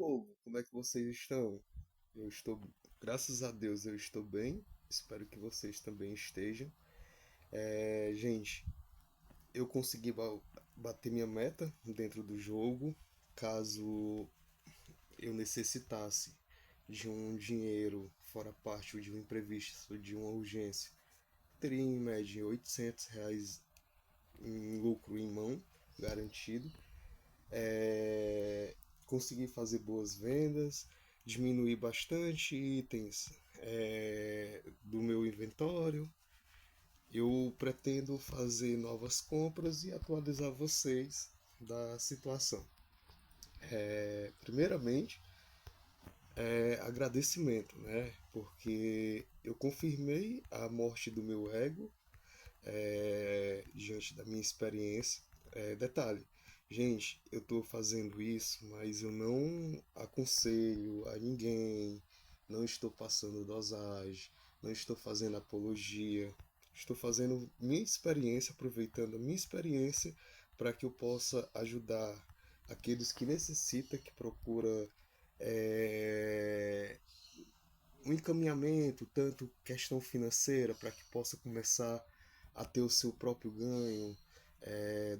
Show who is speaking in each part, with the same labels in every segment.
Speaker 1: povo, como é que vocês estão? Eu estou, graças a Deus, eu estou bem. Espero que vocês também estejam. Gente, eu consegui bater minha meta dentro do jogo. Caso eu necessitasse de um dinheiro fora parte de um imprevisto, de uma urgência, teria em média R$ 800 em lucro em mão, garantido. Consegui fazer boas vendas, diminuir bastante itens do meu inventório. Eu pretendo fazer novas compras e atualizar vocês da situação. Primeiramente, agradecimento, né? Porque eu confirmei a morte do meu ego diante da minha experiência. Detalhe, gente, eu estou fazendo isso, mas eu não aconselho a ninguém, não estou passando dosagem, não estou fazendo apologia, estou fazendo minha experiência, aproveitando a minha experiência para que eu possa ajudar aqueles que necessitam, que procura é, um encaminhamento, tanto questão financeira, para que possa começar a ter o seu próprio ganho.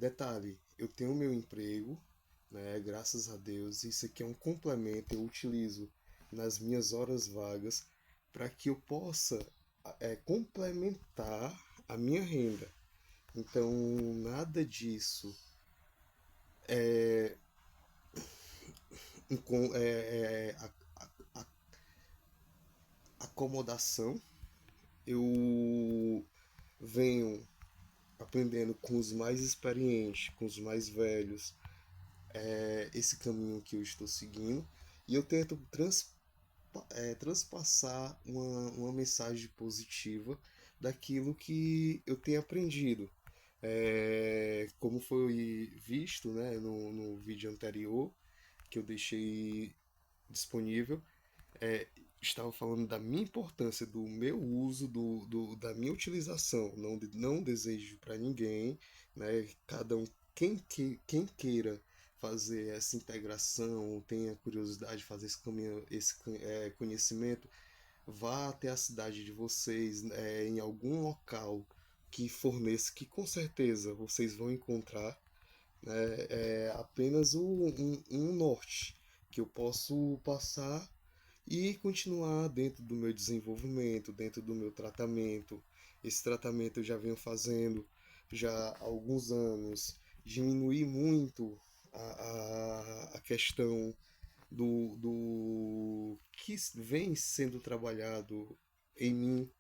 Speaker 1: Detalhe, eu tenho meu emprego, né, graças a Deus, isso aqui é um complemento, eu utilizo nas minhas horas vagas para que eu possa complementar a minha renda. Então, nada disso é acomodação. Eu venho aprendendo com os mais experientes, com os mais velhos, esse caminho que eu estou seguindo, e eu tento transpassar uma mensagem positiva daquilo que eu tenho aprendido. Como foi visto, né, no vídeo anterior que eu deixei disponível, é, estava falando da minha importância, do meu uso, da minha utilização. Não desejo para ninguém, né? Cada um, quem queira fazer essa integração, tenha curiosidade de fazer esse caminho, conhecimento, vá até a cidade de vocês, em algum local que forneça, que com certeza vocês vão encontrar, né, apenas um norte que eu posso passar e continuar dentro do meu desenvolvimento, dentro do meu tratamento. Esse tratamento eu já venho fazendo já há alguns anos, diminuir muito a questão do que vem sendo trabalhado em mim.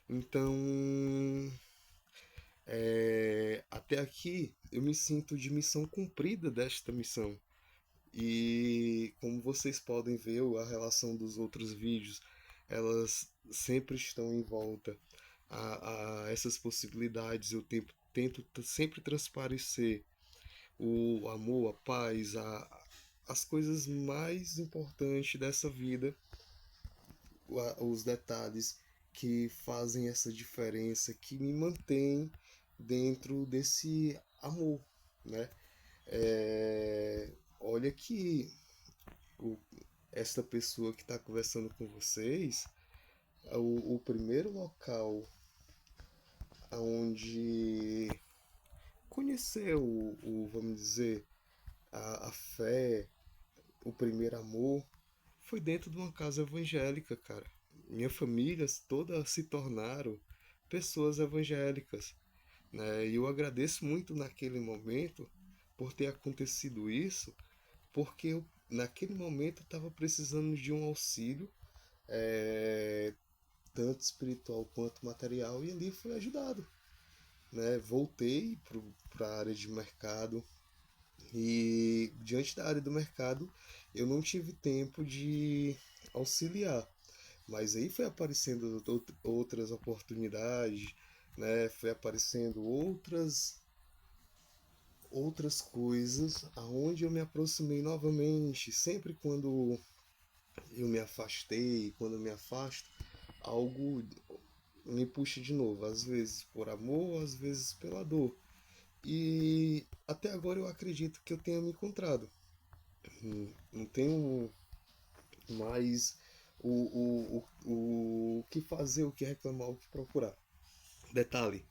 Speaker 1: Então, até aqui eu me sinto de missão cumprida desta missão. E como vocês podem ver, a relação dos outros vídeos, elas sempre estão em volta a essas possibilidades. Eu tento sempre transparecer o amor, a paz, as coisas mais importantes dessa vida, os detalhes que fazem essa diferença, que me mantém dentro desse amor, né? Olha que o, esta pessoa que está conversando com vocês, o primeiro local onde conheceu vamos dizer, a fé, o primeiro amor, foi dentro de uma casa evangélica, cara. Minha família toda se tornaram pessoas evangélicas, né? E eu agradeço muito naquele momento por ter acontecido isso, porque eu, naquele momento eu estava precisando de um auxílio, é, tanto espiritual quanto material, e ali fui ajudado, né? Voltei para a área de mercado, e diante da área do mercado eu não tive tempo de auxiliar, mas aí foi aparecendo outras oportunidades, né? Foi aparecendo outras coisas aonde eu me aproximei novamente. Sempre quando eu me afastei, quando eu me afasto, algo me puxa de novo, às vezes por amor, às vezes pela dor. E até agora eu acredito que eu tenha me encontrado. Não tenho mais o que fazer, o que reclamar, o que procurar. Detalhe,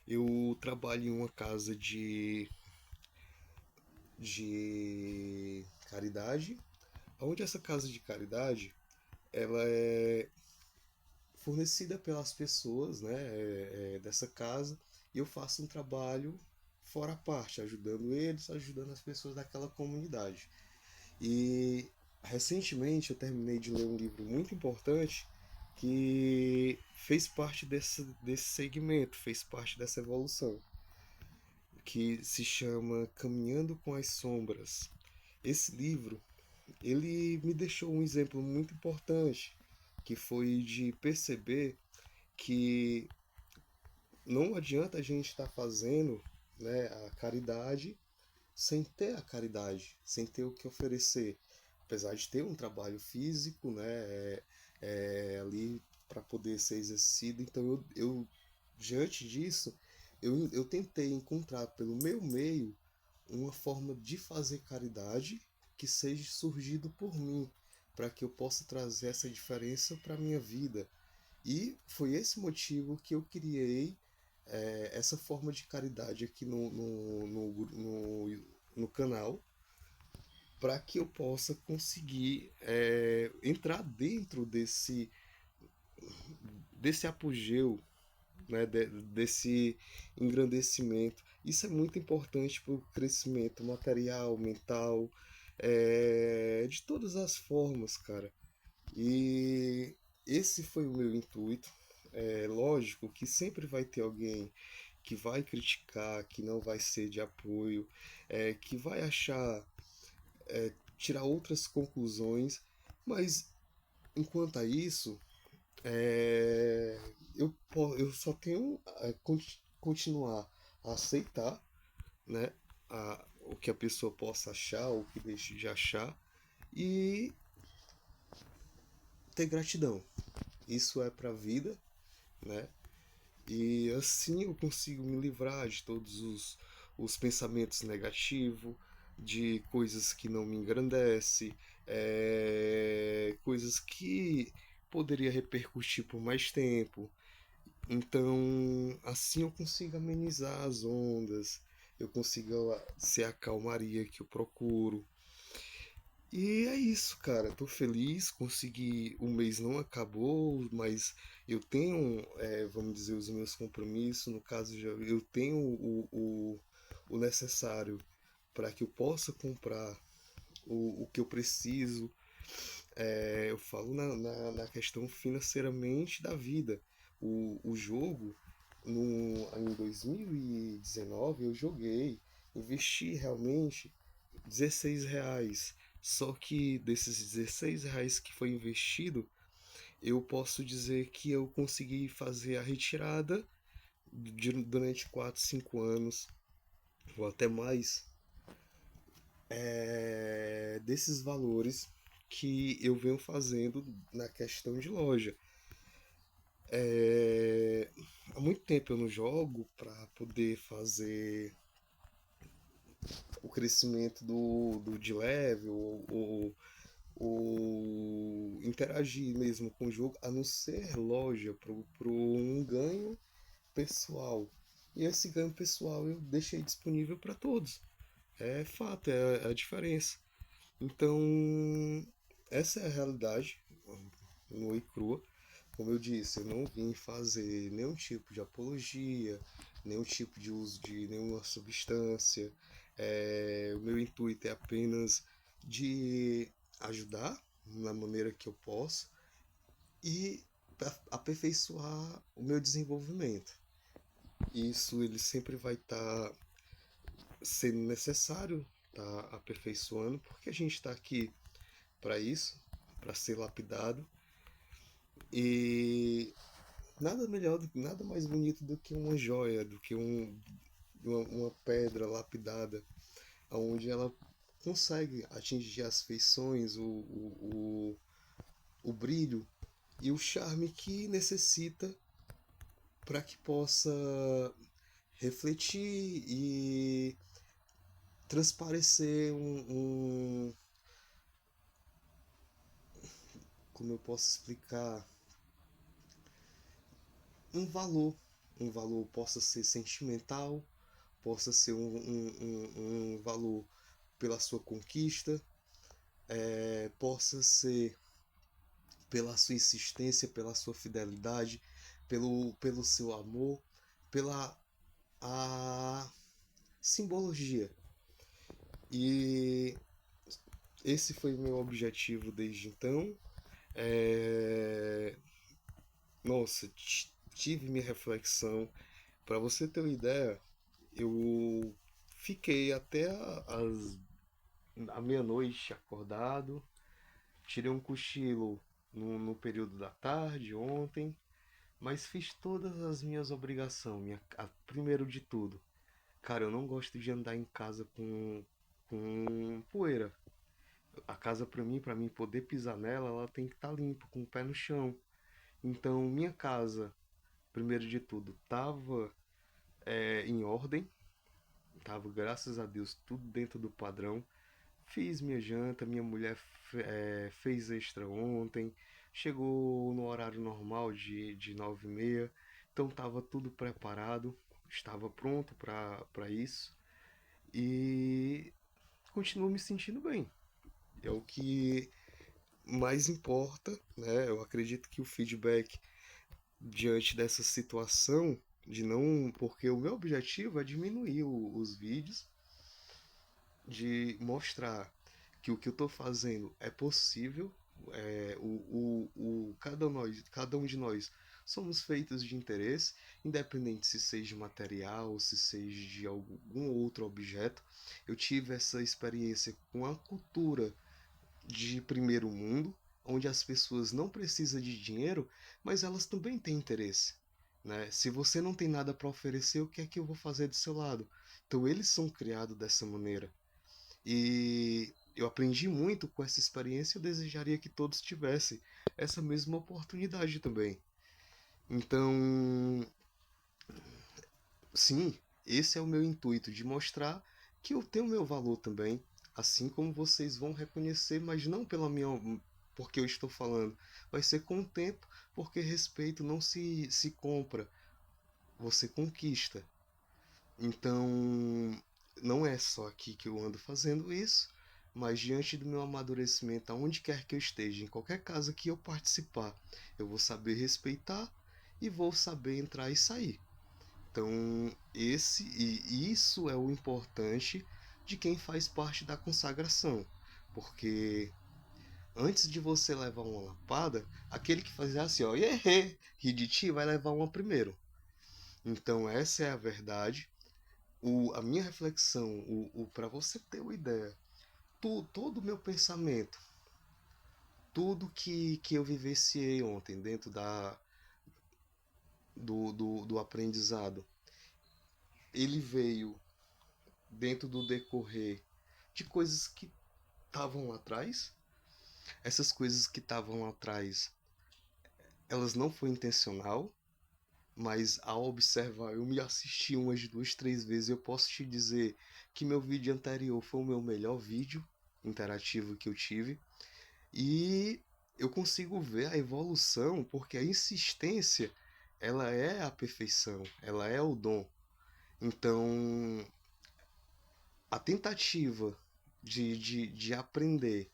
Speaker 1: eu trabalho em uma casa de caridade, onde essa casa de caridade ela é fornecida pelas pessoas, né, dessa casa, e eu faço um trabalho fora a parte, ajudando eles, ajudando as pessoas daquela comunidade. E recentemente eu terminei de ler um livro muito importante que fez parte desse segmento, fez parte dessa evolução, que se chama Caminhando com as Sombras. Esse livro, ele me deixou um exemplo muito importante, que foi de perceber que não adianta a gente estar fazendo, né, a caridade sem ter a caridade, sem ter o que oferecer. Apesar de ter um trabalho físico, né, ali para poder ser exercido. Então diante disso, eu tentei encontrar pelo meu meio uma forma de fazer caridade que seja surgido por mim, para que eu possa trazer essa diferença para a minha vida. E foi esse motivo que eu criei essa forma de caridade aqui no canal, para que eu possa conseguir entrar dentro desse apogeu, né, desse engrandecimento. Isso é muito importante para o crescimento material, mental, de todas as formas, cara. E esse foi o meu intuito. É lógico que sempre vai ter alguém que vai criticar, que não vai ser de apoio, que vai achar, tirar outras conclusões, mas enquanto a isso, eu só tenho a continuar a aceitar, né, o que a pessoa possa achar, ou o que deixe de achar, e ter gratidão. Isso é para a vida, né? E assim eu consigo me livrar de todos os pensamentos negativos, de coisas que não me engrandecem, coisas que poderia repercutir por mais tempo. Então, assim eu consigo amenizar as ondas, eu consigo ser a calmaria que eu procuro. E é isso, cara. Tô feliz, consegui. O mês não acabou, mas eu tenho, vamos dizer, os meus compromissos. No caso, eu tenho o necessário para que eu possa comprar o que eu preciso. Eu falo na questão financeiramente da vida. O jogo, em 2019, eu joguei, investi realmente R$ 16. Só que desses R$ 16 que foi investido, eu posso dizer que eu consegui fazer a retirada durante 4 5 anos, ou até mais, desses valores que eu venho fazendo na questão de loja. Há muito tempo eu não jogo para poder fazer o crescimento do de level, ou interagir mesmo com o jogo, a não ser loja, pro um ganho pessoal. E esse ganho pessoal eu deixei disponível para todos. É fato, é a diferença. Então, essa é a realidade nua e crua. Como eu disse, eu não vim fazer nenhum tipo de apologia, nenhum tipo de uso de nenhuma substância. O meu intuito é apenas de ajudar na maneira que eu posso e aperfeiçoar o meu desenvolvimento. Isso ele sempre vai estar sendo necessário, tá aperfeiçoando, porque a gente está aqui para isso, para ser lapidado. E nada melhor, nada mais bonito do que uma joia, do que uma pedra lapidada, onde ela consegue atingir as feições, o brilho e o charme que necessita para que possa refletir e transparecer como eu posso explicar, um valor. Um valor possa ser sentimental, possa ser um valor pela sua conquista, possa ser pela sua insistência, pela sua fidelidade, pelo seu amor, pela a simbologia. E esse foi o meu objetivo desde então. É... Nossa, tive minha reflexão. Para você ter uma ideia, eu fiquei até a meia-noite acordado, tirei um cochilo no período da tarde ontem, mas fiz todas as minhas obrigações. Primeiro de tudo, cara, eu não gosto de andar em casa com poeira. A casa para mim poder pisar nela, ela tem que estar limpa, com o pé no chão. Então, minha casa, primeiro de tudo, tava em ordem, tava, graças a Deus, tudo dentro do padrão. Fiz minha janta, minha mulher fez extra ontem, chegou no horário normal de 9h30, então estava tudo preparado, estava pronto para isso e continuo me sentindo bem. É o que mais importa, né? Eu acredito que o feedback diante dessa situação de não, porque o meu objetivo é diminuir os vídeos, de mostrar que o que eu estou fazendo é possível. Cada um de nós somos feitos de interesse, independente se seja material, se seja de algum outro objeto. Eu tive essa experiência com a cultura de primeiro mundo, onde as pessoas não precisam de dinheiro, mas elas também têm interesse. Né? Se você não tem nada para oferecer, o que é que eu vou fazer do seu lado? Então eles são criados dessa maneira. E eu aprendi muito com essa experiência e eu desejaria que todos tivessem essa mesma oportunidade também. Então, sim, esse é o meu intuito, de mostrar que eu tenho meu valor também, assim como vocês vão reconhecer, mas não pela minha, porque eu estou falando, vai ser com o tempo, porque respeito não se compra, você conquista. Então, não é só aqui que eu ando fazendo isso, mas diante do meu amadurecimento, aonde quer que eu esteja, em qualquer casa que eu participar, eu vou saber respeitar e vou saber entrar e sair. Então, isso é o importante de quem faz parte da consagração, porque antes de você levar uma lapada, aquele que fazia assim, ó, errei, ri de ti, vai levar uma primeiro. Então, essa é a verdade. A minha reflexão, para você ter uma ideia, todo o meu pensamento, tudo que eu vivenciei ontem dentro do aprendizado, ele veio dentro do decorrer de coisas que estavam lá atrás. Essas coisas que estavam lá atrás, elas não foi intencional, mas ao observar, eu me assisti umas duas, três vezes, eu posso te dizer que meu vídeo anterior foi o meu melhor vídeo interativo que eu tive. E eu consigo ver a evolução, porque a insistência, ela é a perfeição, ela é o dom. Então, a tentativa de aprender,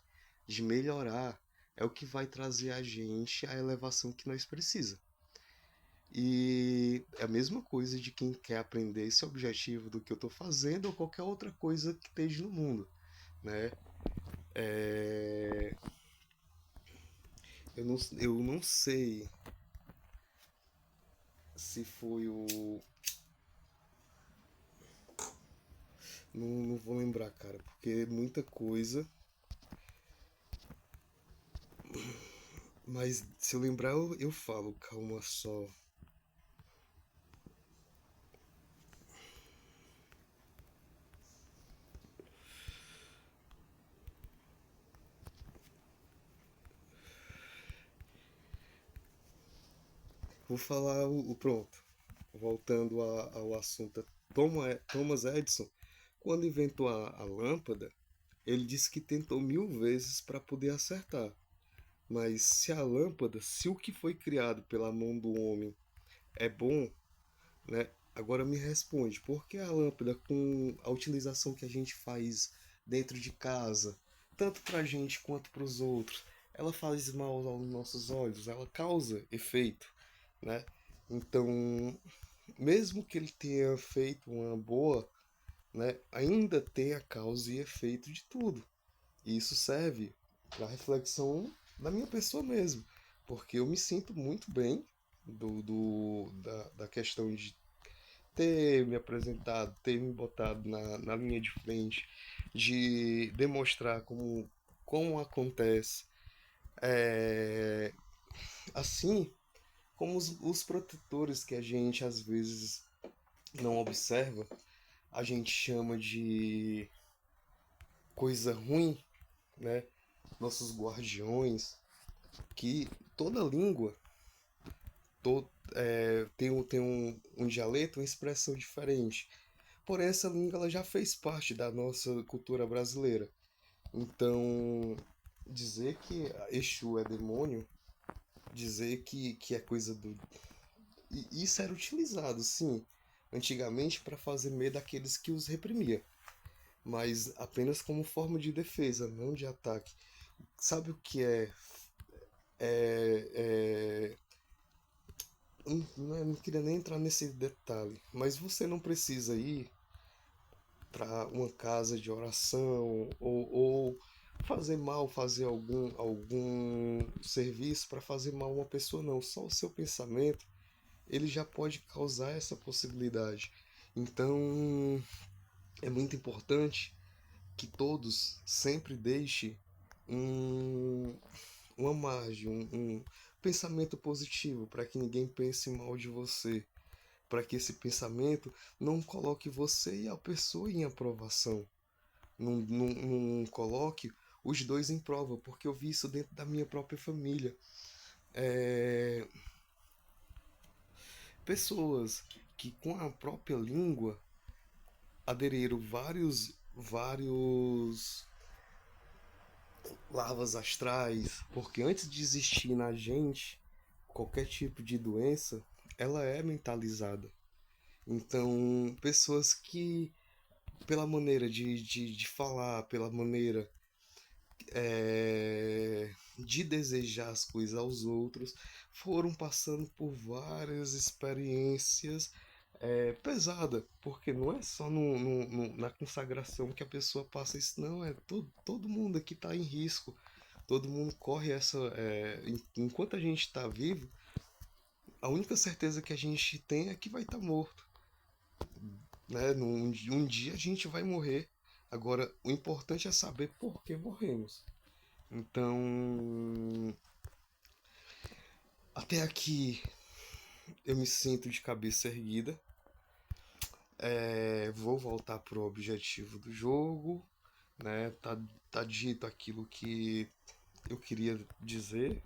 Speaker 1: de melhorar, é o que vai trazer a gente a elevação que nós precisamos. E é a mesma coisa de quem quer aprender esse objetivo do que eu estou fazendo ou qualquer outra coisa que esteja no mundo, né? É... eu não sei se foi o... Não vou lembrar, cara, porque é muita coisa. Mas se eu lembrar, eu falo, calma só. Vou falar pronto. Voltando ao assunto. Thomas Edison, quando inventou a lâmpada, ele disse que tentou 1000 vezes para poder acertar. Mas se a lâmpada, se o que foi criado pela mão do homem é bom, né? Agora me responde, por que a lâmpada, com a utilização que a gente faz dentro de casa, tanto para a gente quanto para os outros, ela faz mal aos nossos olhos, ela causa efeito, né? Então, mesmo que ele tenha feito uma boa, né, ainda tem a causa e efeito de tudo. E isso serve para reflexão da minha pessoa mesmo, porque eu me sinto muito bem da questão de ter me apresentado, ter me botado na linha de frente, de demonstrar como acontece. É, assim como os protetores que a gente às vezes não observa, a gente chama de coisa ruim, né? Nossos guardiões, que toda língua tem um dialeto, uma expressão diferente. Porém, essa língua ela já fez parte da nossa cultura brasileira. Então, dizer que Exu é demônio, dizer que é coisa do. E isso era utilizado, sim, antigamente para fazer medo daqueles que os reprimia, mas apenas como forma de defesa, não de ataque. Sabe o que é? É, não queria nem entrar nesse detalhe, mas você não precisa ir para uma casa de oração ou fazer mal, fazer algum serviço para fazer mal a uma pessoa, não. Só o seu pensamento ele já pode causar essa possibilidade. Então é muito importante que todos sempre deixem um, uma margem, um pensamento positivo para que ninguém pense mal de você, para que esse pensamento não coloque você e a pessoa em aprovação, não coloque os dois em prova, porque eu vi isso dentro da minha própria família. É, pessoas que com a própria língua aderiram vários larvas astrais, porque antes de existir na gente qualquer tipo de doença, ela é mentalizada. Então, pessoas que, pela maneira de falar, pela maneira de desejar as coisas aos outros, foram passando por várias experiências pesada, porque não é só na consagração que a pessoa passa isso, não, é todo mundo aqui está em risco, todo mundo corre essa. Enquanto a gente está vivo, a única certeza que a gente tem é que vai estar morto, né? Um dia a gente vai morrer. Agora, o importante é saber por que morremos. Então, até aqui eu me sinto de cabeça erguida. Vou voltar pro objetivo do jogo, né? Tá dito aquilo que eu queria dizer.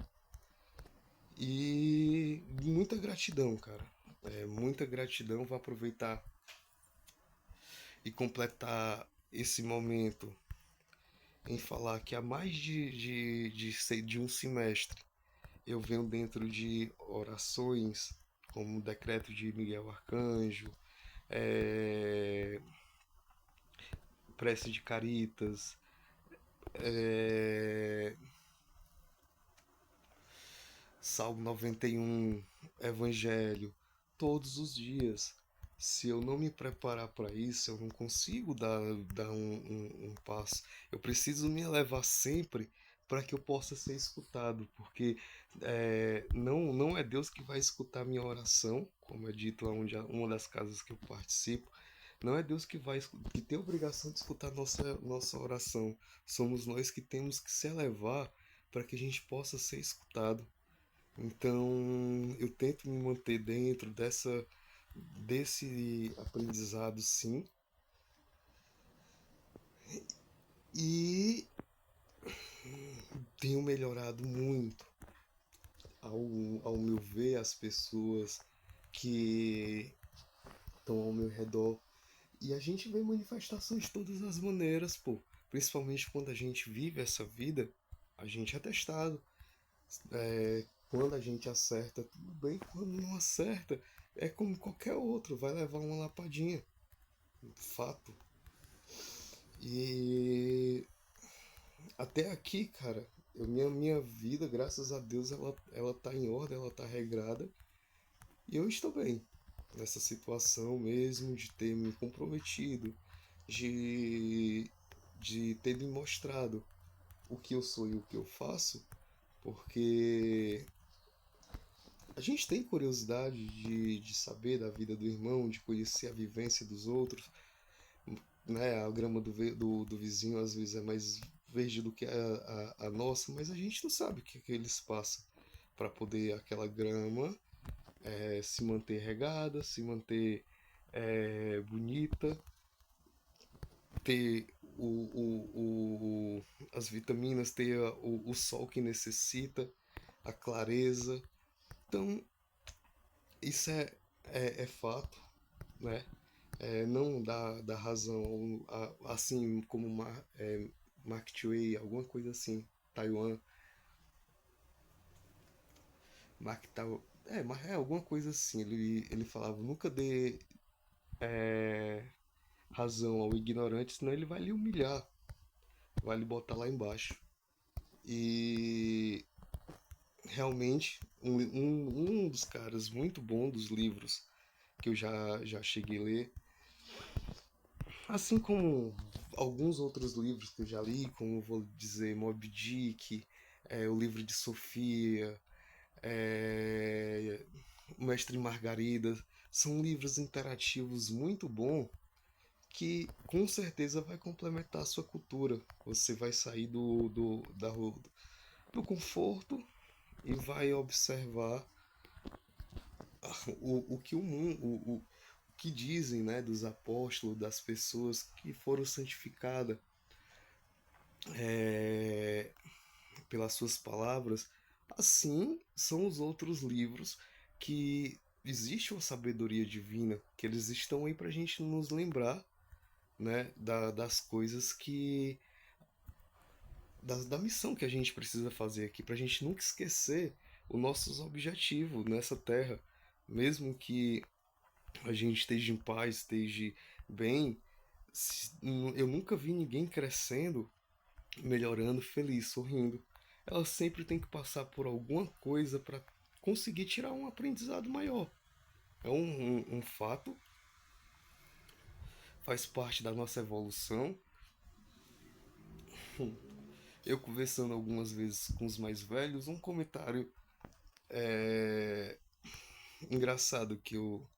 Speaker 1: E muita gratidão, cara. Muita gratidão. Vou aproveitar e completar esse momento em falar que há mais de um semestre eu venho dentro de orações, como o decreto de Miguel Arcanjo, é, prece de Caritas, é, Salmo 91, Evangelho, todos os dias. Se eu não me preparar para isso, eu não consigo dar um passo. Eu preciso me elevar sempre para que eu possa ser escutado, porque não é Deus que vai escutar minha oração, como é dito onde uma das casas que eu participo. Não é Deus que tem a obrigação de escutar nossa oração. Somos nós que temos que se elevar para que a gente possa ser escutado. Então, eu tento me manter dentro desse aprendizado, sim, e tenho melhorado muito ao, ao meu ver as pessoas que estão ao meu redor. E a gente vê manifestações de todas as maneiras, pô. Principalmente quando a gente vive essa vida, a gente é testado. Quando a gente acerta, tudo bem. Quando não acerta, é como qualquer outro, vai levar uma lapadinha. Fato. E até aqui, cara, minha vida, graças a Deus, ela tá em ordem, ela tá regrada. E eu estou bem nessa situação mesmo de ter me comprometido, de, de ter me mostrado o que eu sou e o que eu faço, porque a gente tem curiosidade de saber da vida do irmão, de conhecer a vivência dos outros, né? A grama do vizinho às vezes é mais verde do que a nossa, mas a gente não sabe o que eles passam para poder aquela grama se manter regada, se manter bonita, ter as vitaminas, ter o sol que necessita, a clareza. Então, isso é fato, né? Não dá razão, assim como Mark Twain, alguma coisa assim, Taiwan, Mark Tao, mas é alguma coisa assim. Ele falava: nunca dê é, razão ao ignorante, senão ele vai lhe humilhar, vai lhe botar lá embaixo. E realmente, um dos caras muito bom dos livros que eu já cheguei a ler, assim como alguns outros livros que eu já li, como vou dizer Moby Dick, o livro de Sofia, é, o Mestre e Margarida, são livros interativos muito bons que com certeza vai complementar a sua cultura. Você vai sair do conforto e vai observar o que o mundo, o que dizem, né, dos apóstolos, das pessoas que foram santificadas é, pelas suas palavras. Assim são os outros livros que existe uma sabedoria divina, que eles estão aí para a gente nos lembrar, né, das coisas da missão que a gente precisa fazer aqui, para a gente nunca esquecer os nossos objetivos nessa terra, mesmo que a gente esteja em paz, esteja bem. Eu nunca vi ninguém crescendo, melhorando, feliz, sorrindo. Ela sempre tem que passar por alguma coisa para conseguir tirar um aprendizado maior. É um fato, faz parte da nossa evolução. Eu conversando algumas vezes com os mais velhos, um comentário é, engraçado que eu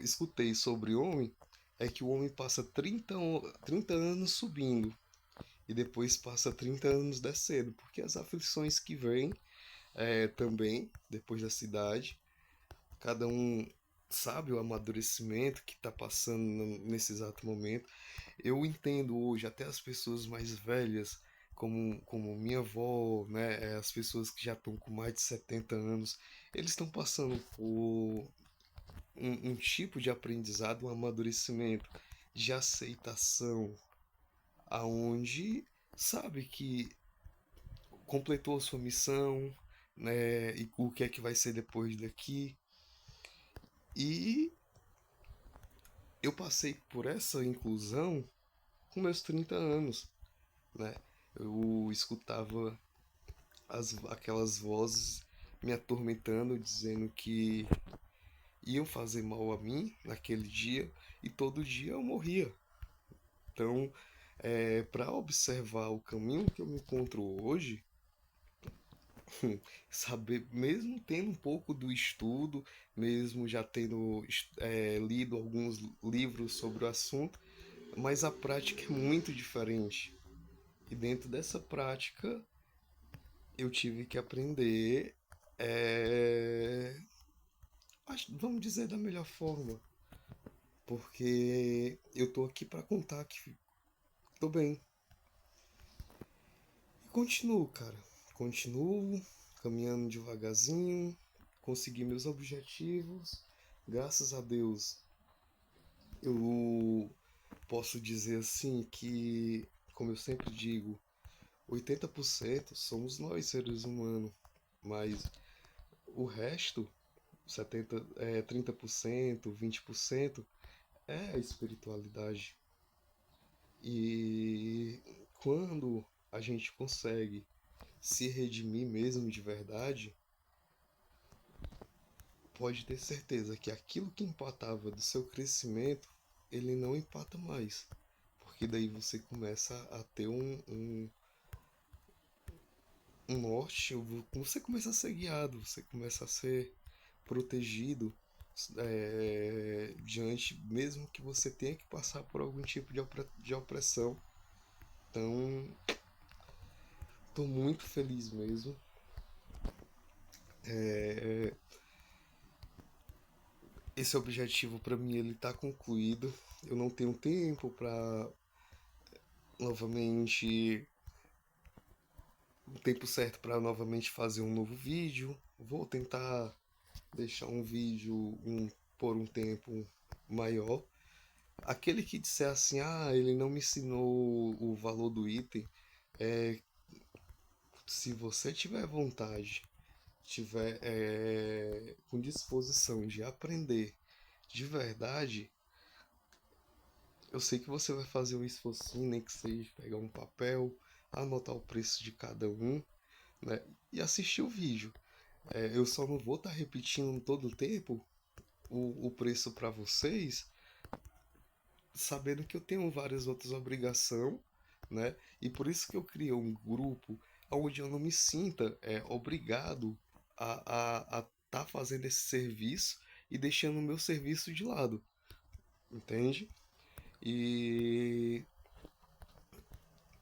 Speaker 1: escutei sobre o homem é que o homem passa 30 anos subindo e depois passa 30 anos descendo, porque as aflições que vêm também, depois da cidade, cada um sabe o amadurecimento que está passando nesse exato momento. Eu entendo hoje até as pessoas mais velhas, como minha avó, né, as pessoas que já estão com mais de 70 anos, eles estão passando por um tipo de aprendizado, um amadurecimento, de aceitação, aonde sabe que completou a sua missão, né, e o que é que vai ser depois daqui. E eu passei por essa inclusão com meus 30 anos, né? Eu escutava aquelas vozes me atormentando, dizendo que iam fazer mal a mim naquele dia e todo dia eu morria. Então, para observar o caminho que eu me encontro hoje, saber, mesmo tendo um pouco do estudo, mesmo já tendo lido alguns livros sobre o assunto, mas a prática é muito diferente. E dentro dessa prática, eu tive que aprender, vamos dizer da melhor forma, porque eu tô aqui para contar que tô bem. E continuo, cara. Continuo caminhando devagarzinho, consegui meus objetivos. Graças a Deus, eu posso dizer assim que, como eu sempre digo, 80% somos nós, seres humanos, mas o resto, 30%, 20%, é a espiritualidade. E quando a gente consegue se redimir mesmo de verdade, pode ter certeza que aquilo que empatava do seu crescimento, ele não empata mais. Porque daí você começa a ter um norte, você começa a ser guiado, você começa a ser protegido diante, mesmo que você tenha que passar por algum tipo de opressão. Então, estou muito feliz mesmo. É, esse objetivo para mim ele está concluído. Eu não tenho tempo para novamente o tempo certo para novamente fazer um novo vídeo. Vou tentar deixar um vídeo por um tempo maior. Aquele que disser assim, ele não me ensinou o valor do item, se você tiver vontade, tiver com disposição de aprender de verdade, eu sei que você vai fazer um esforcinho, nem que seja pegar um papel, anotar o preço de cada um, né? E assistir o vídeo. Eu só não vou estar repetindo todo o tempo o preço para vocês, sabendo que eu tenho várias outras obrigações, né? E por isso que eu criei um grupo onde eu não me sinta obrigado a tá fazendo esse serviço e deixando o meu serviço de lado, entende? E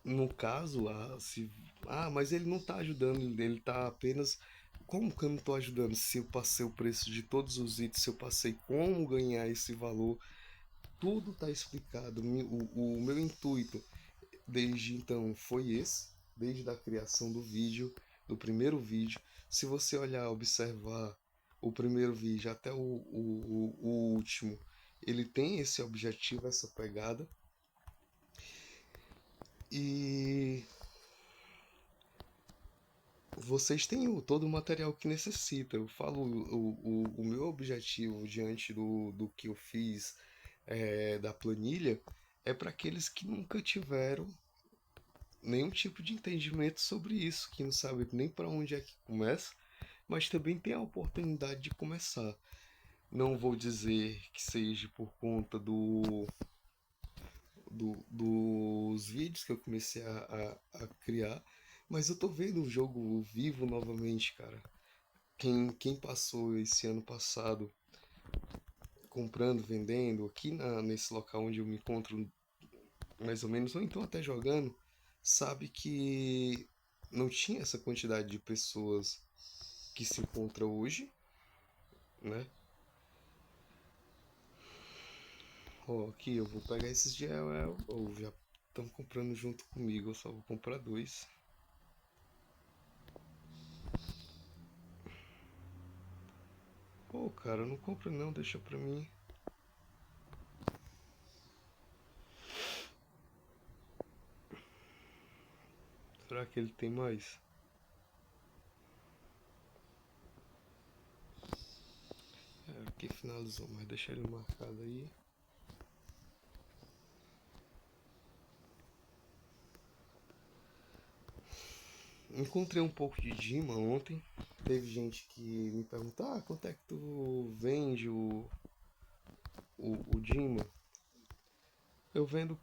Speaker 1: no caso, mas ele não tá ajudando, ele tá apenas. Como que eu não tô ajudando? Se eu passei o preço de todos os itens, se eu passei como ganhar esse valor, tudo tá explicado. O meu intuito desde então foi esse, desde a criação do vídeo, do primeiro vídeo. Se você olhar, observar o primeiro vídeo até o último, ele tem esse objetivo, essa pegada. E vocês têm todo o material que necessita. Eu falo, o meu objetivo diante do que eu fiz da planilha é para aqueles que nunca tiveram nenhum tipo de entendimento sobre isso, que não sabe nem para onde é que começa, mas também tem a oportunidade de começar. Não vou dizer que seja por conta dos vídeos que eu comecei a criar, mas eu tô vendo o jogo vivo novamente, cara. Quem passou esse ano passado comprando, vendendo, aqui nesse local onde eu me encontro, mais ou menos, ou então até jogando, sabe que não tinha essa quantidade de pessoas que se encontra hoje, né? Ó, aqui eu vou pegar esses de ou já estão comprando junto comigo, eu só vou comprar dois. Pô, cara, não compra não, deixa pra mim. Será que ele tem mais? Aqui finalizou, mas deixa ele marcado aí. Encontrei um pouco de Dima ontem. Teve gente que me perguntou, quanto é que tu vende o Dima? Eu vendo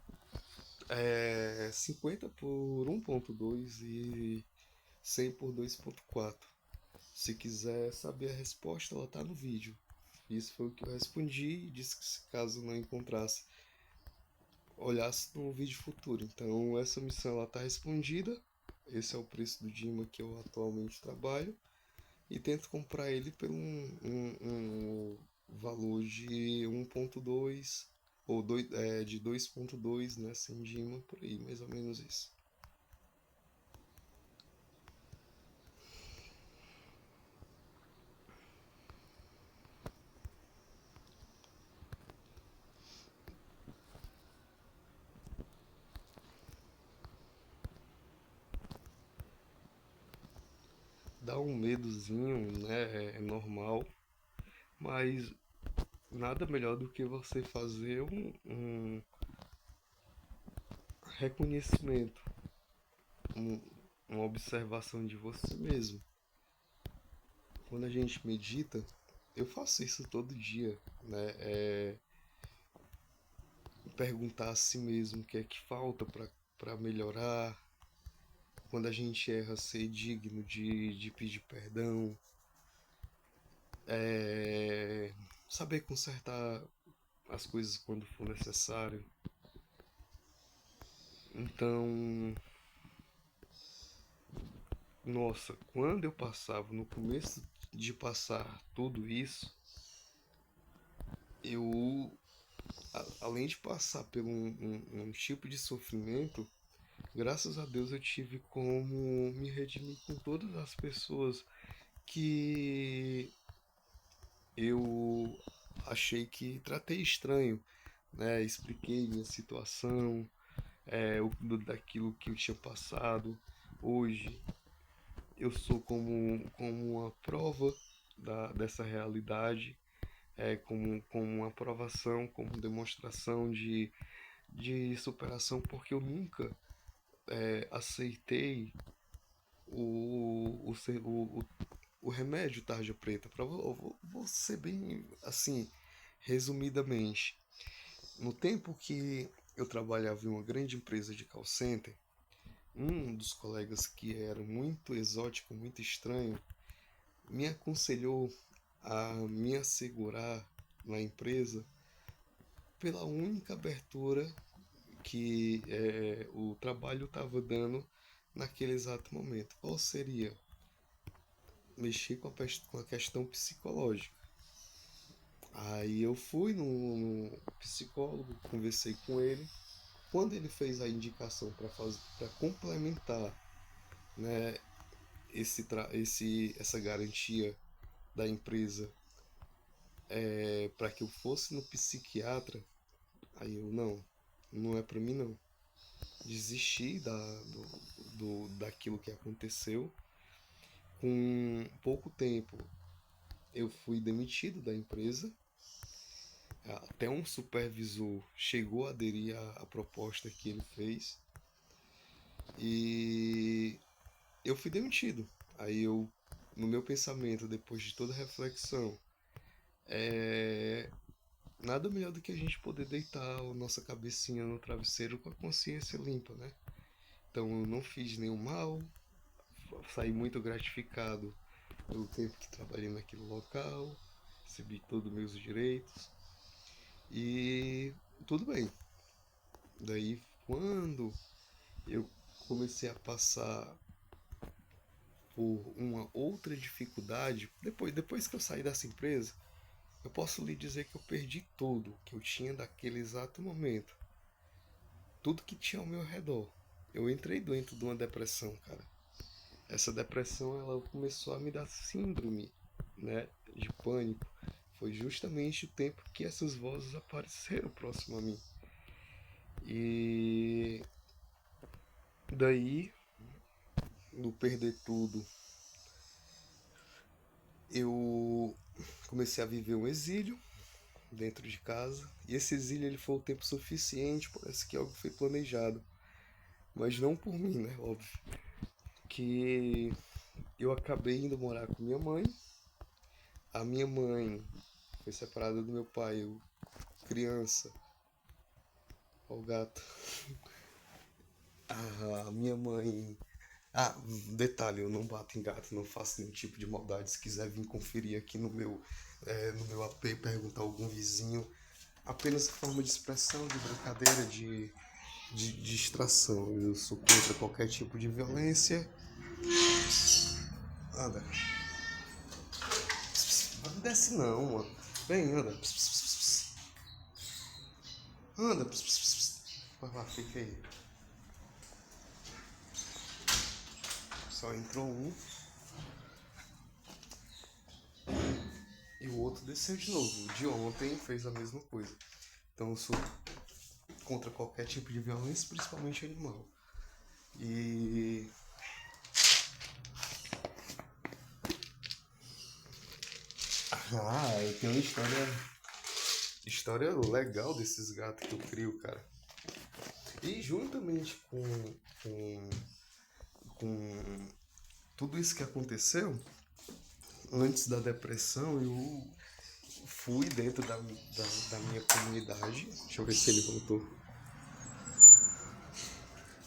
Speaker 1: 50 por 1.2 e 100 por 2.4. Se quiser saber a resposta, ela tá no vídeo. Isso foi o que eu respondi e disse que se caso não encontrasse, olhasse no vídeo futuro. Então essa missão ela tá respondida. Esse é o preço do Dima que eu atualmente trabalho. E tento comprar ele por um valor de 1.2 ou de 2.2, né, sem Dima, por aí, mais ou menos isso. dá um medozinho, né? É normal, mas nada melhor do que você fazer um reconhecimento, um- uma observação de você mesmo. Quando a gente medita, eu faço isso todo dia, né? Perguntar a si mesmo o que é que falta para melhorar. Quando a gente erra, ser digno de pedir perdão. É, saber consertar as coisas quando for necessário. Então, nossa, quando eu passava, no começo de passar tudo isso, eu, além de passar por um tipo de sofrimento, graças a Deus eu tive como me redimir com todas as pessoas que eu achei que tratei estranho, né? Expliquei minha situação, daquilo que eu tinha passado. Hoje eu sou como uma prova dessa realidade, como uma aprovação, como demonstração de superação, porque eu nunca aceitei o remédio tarja preta. Vou ser bem assim, resumidamente. No tempo que eu trabalhava em uma grande empresa de call center, um dos colegas que era muito exótico, muito estranho, me aconselhou a me assegurar na empresa pela única abertura que o trabalho estava dando naquele exato momento. Qual seria? Mexer com a questão psicológica. Aí eu fui no psicólogo, conversei com ele. Quando ele fez a indicação para complementar, né, essa garantia da empresa, para que eu fosse no psiquiatra, aí eu não é para mim não. Desisti daquilo que aconteceu. Com pouco tempo eu fui demitido da empresa. Até um supervisor chegou a aderir à proposta que ele fez. E eu fui demitido. Aí eu, no meu pensamento, depois de toda a reflexão, nada melhor do que a gente poder deitar a nossa cabecinha no travesseiro com a consciência limpa, né? Então eu não fiz nenhum mal, saí muito gratificado pelo tempo que trabalhei naquele local, recebi todos os meus direitos e tudo bem. Daí quando eu comecei a passar por uma outra dificuldade, depois que eu saí dessa empresa, eu posso lhe dizer que eu perdi tudo que eu tinha daquele exato momento. Tudo que tinha ao meu redor. Eu entrei dentro de uma depressão, cara. Essa depressão, ela começou a me dar síndrome, né, de pânico. Foi justamente o tempo que essas vozes apareceram próximo a mim. E daí, no perder tudo, eu comecei a viver um exílio dentro de casa. E esse exílio ele foi o tempo suficiente, parece que algo foi planejado. Mas não por mim, né? Óbvio. Que eu acabei indo morar com minha mãe. A minha mãe foi separada do meu pai, eu, criança. Ó o gato. A minha mãe. Ah, detalhe, eu não bato em gato, não faço nenhum tipo de maldade. Se quiser vir conferir aqui no meu AP, perguntar a algum vizinho, apenas forma de expressão, de brincadeira, de distração. Eu sou contra qualquer tipo de violência. Anda. Não desce não, mano. Vem, anda. Anda. Vai lá, fica aí. Só entrou um e o outro desceu de novo. O de ontem fez a mesma coisa. Então eu sou contra qualquer tipo de violência, principalmente animal. E Ah, eu tenho uma história legal desses gatos que eu crio, cara. E juntamente com, com tudo isso que aconteceu, antes da depressão, eu fui dentro da minha comunidade. Deixa eu ver se ele voltou.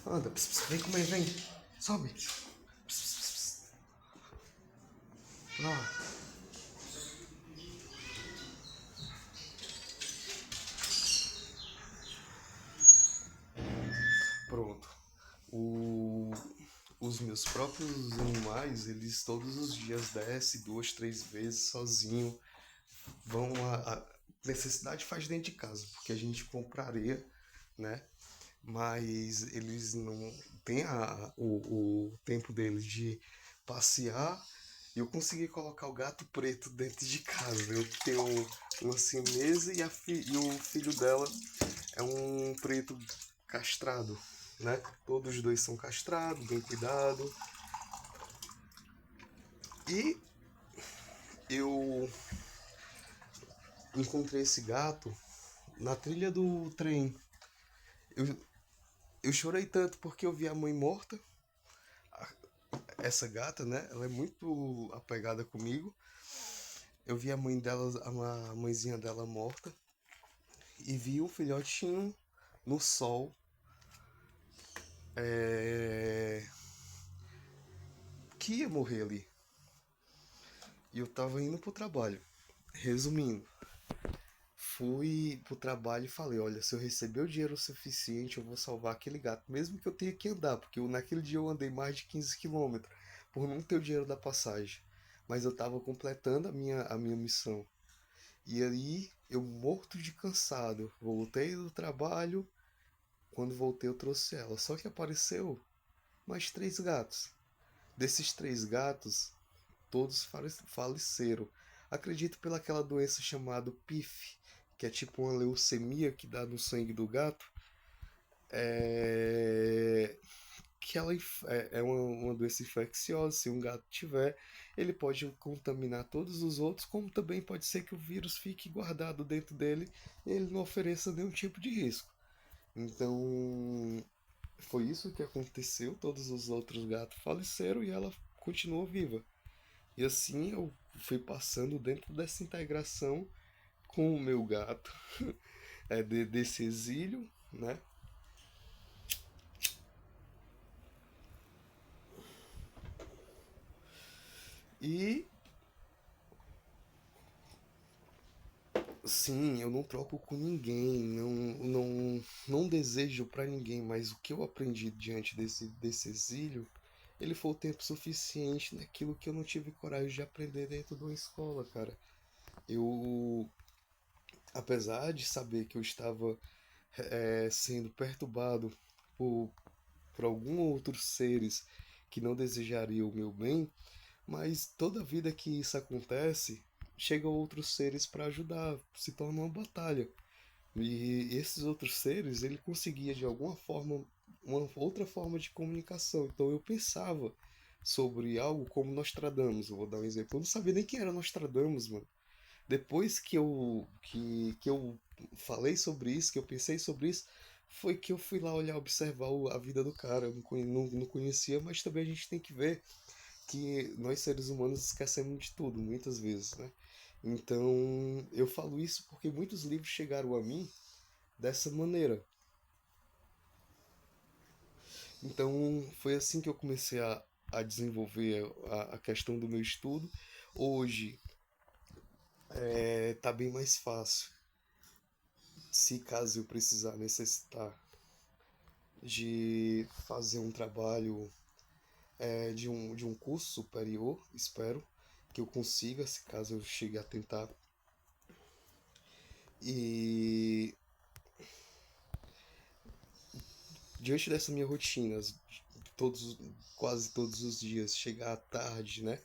Speaker 1: Anda, vem comer, vem. Sobe. Ah, pronto. O, os meus próprios animais, eles todos os dias descem 2, 3 vezes sozinho. Vão a necessidade faz dentro de casa, porque a gente compra areia, né? Mas eles não têm o tempo deles de passear. E eu consegui colocar o gato preto dentro de casa. Eu tenho uma siamesa e o filho dela é um preto castrado, né? Todos os dois são castrados, bem cuidado. E eu encontrei esse gato na trilha do trem. Eu, eu chorei tanto porque eu vi a mãe morta. Essa gata, né? Ela é muito apegada comigo. Eu vi a mãe dela, a mãezinha dela morta. E vi o filhotinho no sol. É, que ia morrer ali. E eu tava indo pro trabalho. Resumindo, fui pro trabalho e falei, olha, se eu receber o dinheiro suficiente, eu vou salvar aquele gato, mesmo que eu tenha que andar, porque naquele dia eu andei mais de 15 quilômetros por não ter o dinheiro da passagem. Mas eu tava completando a minha missão. E aí, eu morto de cansado, voltei do trabalho, quando voltei eu trouxe ela. Só que apareceu mais 3 gatos. Desses 3 gatos, todos faleceram. Acredito pelaquela doença chamada PIF, que é tipo uma leucemia que dá no sangue do gato. É... Que ela é uma doença infecciosa. Se um gato tiver, ele pode contaminar todos os outros, como também pode ser que o vírus fique guardado dentro dele e ele não ofereça nenhum tipo de risco. Então, foi isso que aconteceu. Todos os outros gatos faleceram e ela continuou viva. E assim eu fui passando dentro dessa integração com o meu gato, desse exílio, né? E sim, eu não troco com ninguém, não desejo para ninguém, mas o que eu aprendi diante desse exílio, ele foi o tempo suficiente naquilo que eu não tive coragem de aprender dentro de uma escola, cara. Eu, apesar de saber que eu estava sendo perturbado por, por alguns outros seres que não desejariam o meu bem, mas toda vida que isso acontece, chegam outros seres para ajudar, se torna uma batalha. E esses outros seres, ele conseguia de alguma forma uma outra forma de comunicação. Então eu pensava sobre algo como Nostradamus, eu vou dar um exemplo. Eu não sabia nem quem era Nostradamus, mano. Depois que eu falei sobre isso, que eu pensei sobre isso, foi que eu fui lá olhar, observar a vida do cara. Eu não conhecia, mas também a gente tem que ver que nós seres humanos esquecemos de tudo, muitas vezes, né? Então, eu falo isso porque muitos livros chegaram a mim dessa maneira. Então, foi assim que eu comecei a desenvolver a questão do meu estudo. Hoje, tá bem mais fácil. Se caso eu precisar necessitar de fazer um trabalho de um curso superior, espero que eu consiga, se caso eu chegue a tentar. E diante dessa minha rotina, todos, quase todos os dias, chegar à tarde, né?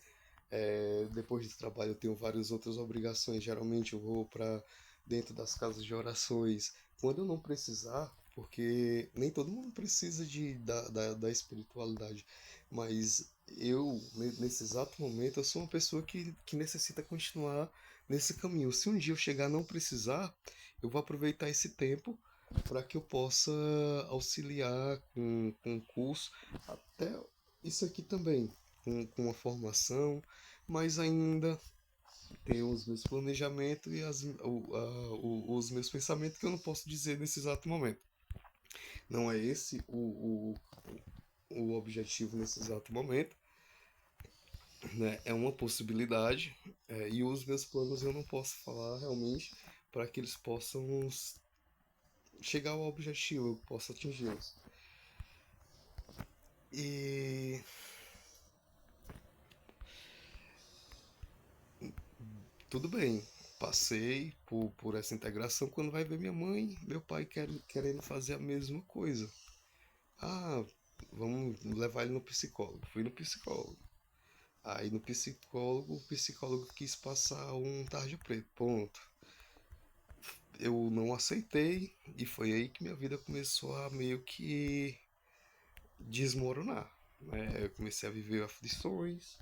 Speaker 1: Depois do trabalho eu tenho várias outras obrigações. Geralmente eu vou para dentro das casas de orações. Quando eu não precisar, porque nem todo mundo precisa da espiritualidade, mas eu, nesse exato momento, eu sou uma pessoa que necessita continuar nesse caminho. Se um dia eu chegar a não precisar, eu vou aproveitar esse tempo para que eu possa auxiliar com curso, até isso aqui também, com uma formação, mas ainda tenho os meus planejamentos e os meus pensamentos que eu não posso dizer nesse exato momento. Não é esse o objetivo nesse exato momento, né? É uma possibilidade, e os meus planos eu não posso falar realmente para que eles possam chegar ao objetivo, eu possa atingi-los. E tudo bem, passei por essa integração. Quando vai ver minha mãe, meu pai querendo fazer a mesma coisa. Ah, vamos levar ele no psicólogo. Fui no psicólogo. Aí no psicólogo, o psicólogo quis passar um tarja preta. Ponto. Eu não aceitei e foi aí que minha vida começou a meio que desmoronar. Né? Eu comecei a viver aflições.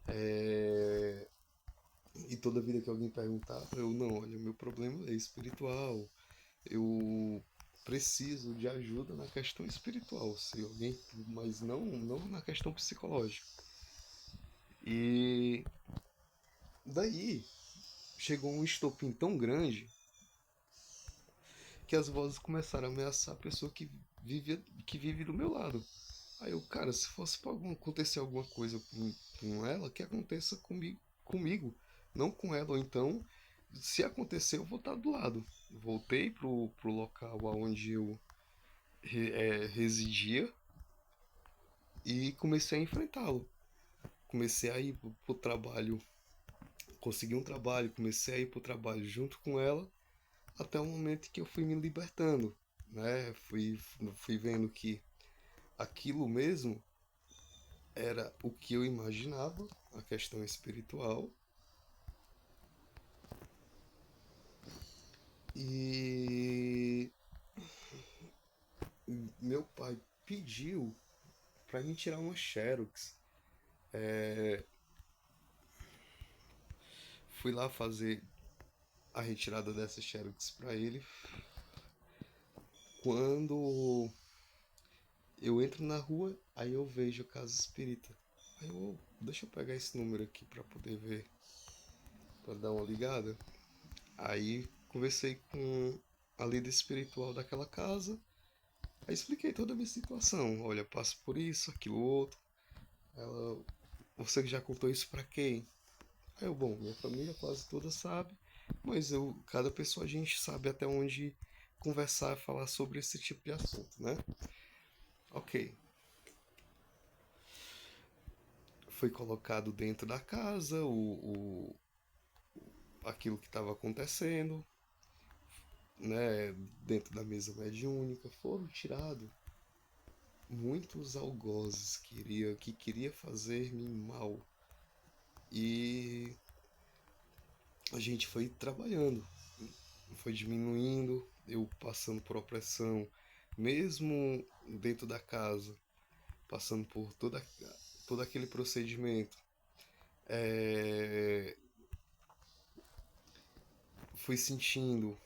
Speaker 1: é, E toda vida que alguém perguntava, eu não, olha, meu problema é espiritual. Eu preciso de ajuda na questão espiritual, se alguém, mas não na questão psicológica. E daí chegou um estopim tão grande que as vozes começaram a ameaçar a pessoa que vive do meu lado. Aí eu, cara, se fosse pra acontecer alguma coisa com ela, que aconteça comigo, não com ela. Ou então, se acontecer, eu vou estar do lado. Voltei pro local onde eu residia e comecei a enfrentá-lo. Comecei a ir pro trabalho, consegui um trabalho, comecei a ir pro trabalho junto com ela, até o momento que eu fui me libertando, né? Fui vendo que aquilo mesmo era o que eu imaginava, a questão espiritual, e meu pai pediu para mim tirar uma xerox. Fui lá fazer a retirada dessa xerox para ele. Quando eu entro na rua, aí eu vejo a casa espírita. Aí eu, deixa eu pegar esse número aqui para poder ver, para dar uma ligada. Aí conversei com a líder espiritual daquela casa. Aí expliquei toda a minha situação. Olha, passo por isso, aquilo outro. Ela, você já contou isso pra quem? Aí eu, bom, minha família quase toda sabe, mas cada pessoa a gente sabe até onde conversar e falar sobre esse tipo de assunto, né? Ok. Foi colocado dentro da casa aquilo que estava acontecendo, né? Dentro da mesa mediúnica. Foram tirados muitos algozes que queria fazer-me mal. E a gente foi trabalhando, foi diminuindo, eu passando por opressão, mesmo dentro da casa, passando por todo aquele procedimento. É, fui sentindo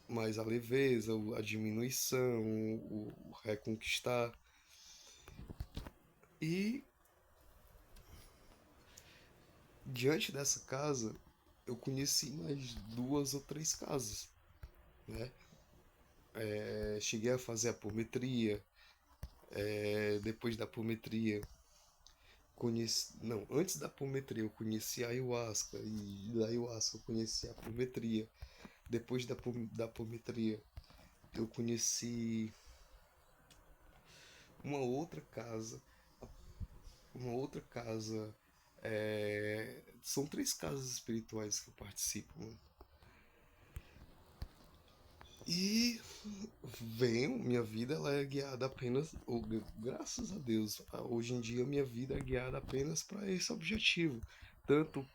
Speaker 1: mais a leveza, a diminuição, o reconquistar. E diante dessa casa, eu conheci mais duas ou três casas, né? Cheguei a fazer a apometria. Depois da apometria, não, antes da apometria eu conheci a ayahuasca, e da ayahuasca eu conheci a apometria. Depois da apometria eu conheci uma outra casa, uma outra casa. São três casas espirituais que eu participo, mano. E venho, minha vida ela é guiada apenas, graças a Deus, hoje em dia minha vida é guiada apenas para esse objetivo, tanto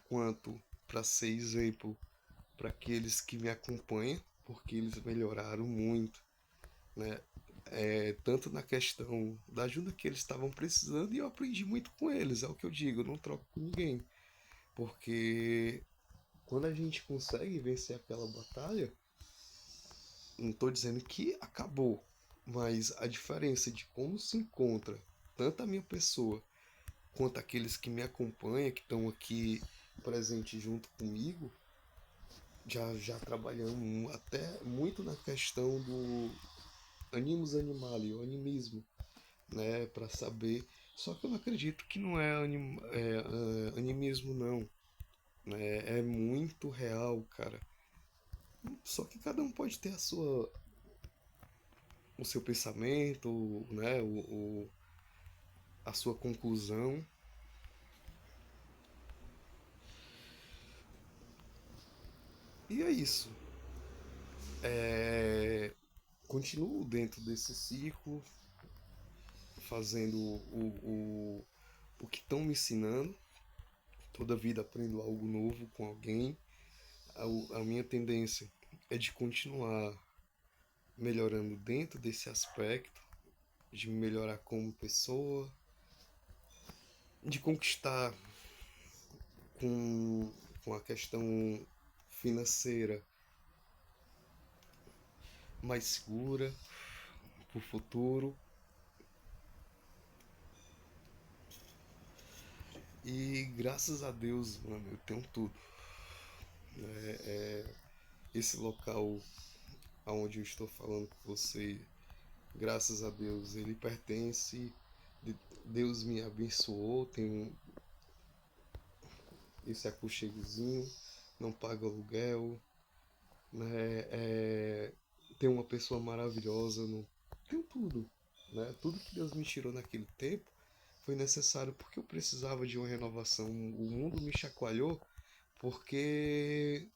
Speaker 1: quanto para ser exemplo para aqueles que me acompanham, porque eles melhoraram muito. né? Tanto na questão da ajuda que eles estavam precisando, e eu aprendi muito com eles, é o que eu digo, eu não troco com ninguém. Porque quando a gente consegue vencer aquela batalha, não estou dizendo que acabou, mas a diferença de como se encontra tanto a minha pessoa quanto aqueles que me acompanham, que estão aqui presentes junto comigo, já trabalhamos até muito na questão do animus animali, o animismo, né, para saber. Só que eu não acredito que não é, animismo não, né? É muito real, cara. Só que cada um pode ter o seu pensamento, né, a sua conclusão. E é isso. É, continuo dentro desse ciclo, fazendo o que estão me ensinando. Toda vida aprendo algo novo com alguém. A minha tendência é de continuar melhorando dentro desse aspecto, de melhorar como pessoa, de conquistar com, com a questão financeira mais segura para o futuro. E graças a Deus, mano, eu tenho tudo. Esse local aonde eu estou falando com você, graças a Deus, ele pertence. Deus me abençoou, tenho esse aconchegozinho, não pago aluguel, né? Tem uma pessoa maravilhosa, não tenho tudo, né? Tudo que Deus me tirou naquele tempo foi necessário porque eu precisava de uma renovação. O mundo me chacoalhou porque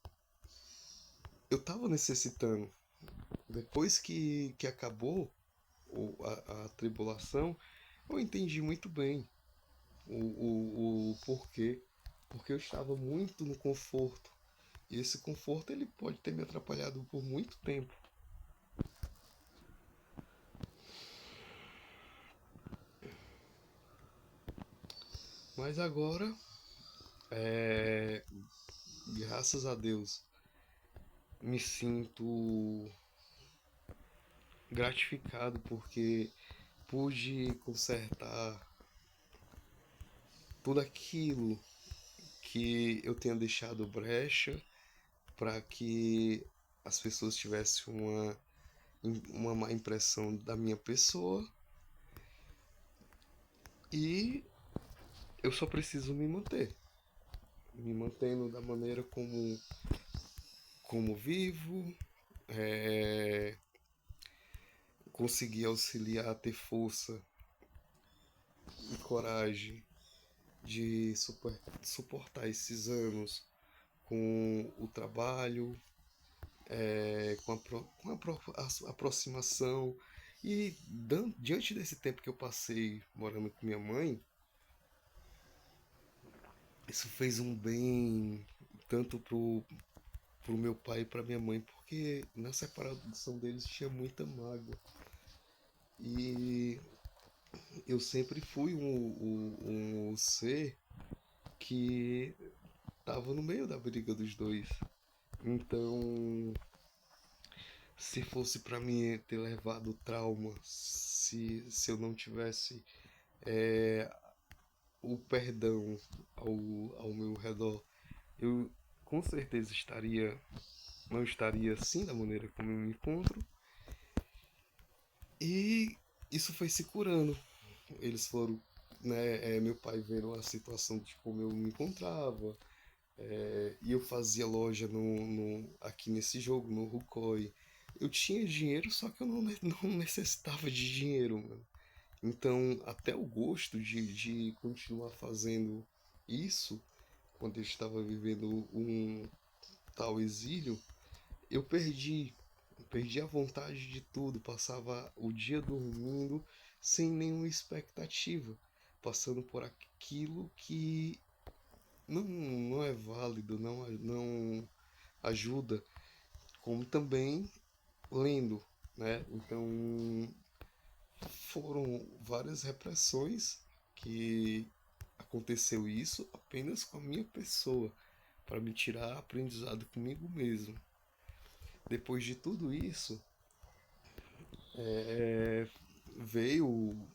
Speaker 1: eu estava necessitando. Depois que acabou a tribulação, eu entendi muito bem o porquê. Porque eu estava muito no conforto. E esse conforto ele pode ter me atrapalhado por muito tempo. Mas agora, é, graças a Deus, me sinto gratificado porque pude consertar tudo aquilo que eu tenha deixado brecha para que as pessoas tivessem uma má impressão da minha pessoa, e eu só preciso me mantendo da maneira como vivo, é, conseguir auxiliar, ter força e coragem de suportar esses anos com o trabalho, com a aproximação. E diante desse tempo que eu passei morando com minha mãe, isso fez um bem tanto pro meu pai e pra minha mãe, porque na separação deles tinha muita mágoa. E eu sempre fui um ser que tava no meio da briga dos dois. Então, se fosse para mim ter levado trauma, se eu não tivesse é, o perdão ao meu redor, eu com certeza não estaria assim da maneira como eu me encontro. E isso foi se curando. Eles foram, né, meu pai vendo a situação de como eu me encontrava, e eu fazia loja aqui nesse jogo, no Rucoy. Eu tinha dinheiro, só que eu não necessitava de dinheiro, mano. Então, até o gosto de continuar fazendo isso, quando eu estava vivendo um tal exílio, eu perdi. Perdi a vontade de tudo. Passava o dia dormindo sem nenhuma expectativa, passando por aquilo que não é válido, não ajuda, como também lendo. né? Então foram várias repressões que aconteceu isso apenas com a minha pessoa, para me tirar aprendizado comigo mesmo. Depois de tudo isso, é, veio,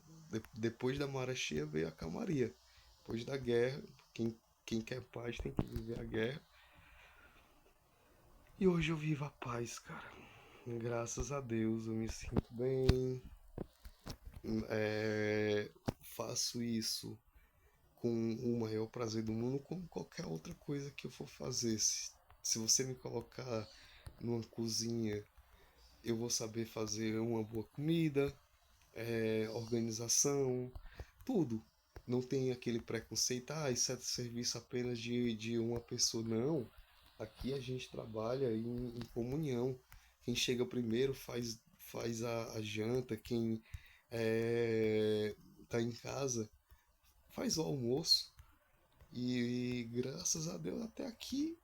Speaker 1: depois da maré cheia veio a calmaria. Depois da guerra, quem quer paz tem que viver a guerra. E hoje eu vivo a paz, cara. Graças a Deus eu me sinto bem. É, faço isso com o maior prazer do mundo, como qualquer outra coisa que eu for fazer. Se você me colocar numa cozinha, eu vou saber fazer uma boa comida, organização, tudo. Não tem aquele preconceito, isso é serviço apenas de uma pessoa. Não. Aqui a gente trabalha em comunhão. Quem chega primeiro faz a janta, quem tá em casa faz o almoço. E graças a Deus até aqui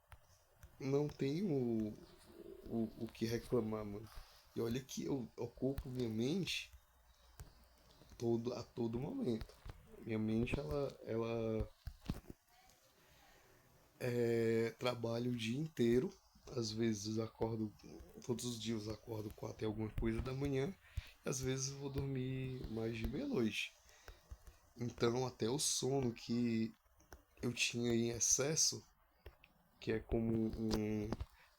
Speaker 1: não tenho o que reclamar, mano. E olha que eu ocupo minha mente a todo momento. Minha mente, ela trabalha o dia inteiro. Às vezes acordo, todos os dias acordo 4 e alguma coisa da manhã. E às vezes eu vou dormir mais de meia-noite. Então até o sono que eu tinha em excesso, que é como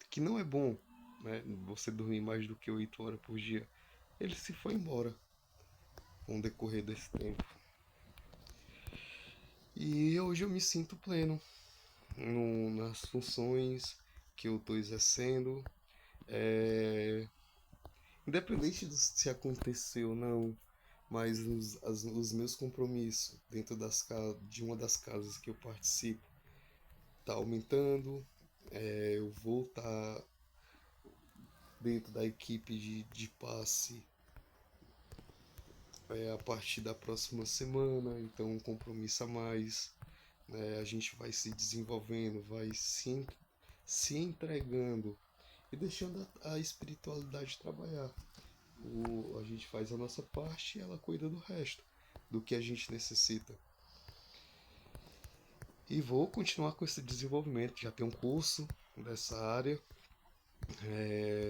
Speaker 1: que não é bom, né? Você dormir mais do que 8 horas por dia. Ele se foi embora com o decorrer desse tempo. E hoje eu me sinto pleno nas funções que eu estou exercendo. É, independente se aconteceu ou não, mas os meus compromissos dentro de uma das casas que eu participo tá aumentando. Eu vou estar dentro da equipe de passe a partir da próxima semana, então um compromisso a mais. A gente vai se desenvolvendo, vai se entregando e deixando a espiritualidade trabalhar. A gente faz a nossa parte e ela cuida do resto, do que a gente necessita. E vou continuar com esse desenvolvimento. Já tem um curso dessa área,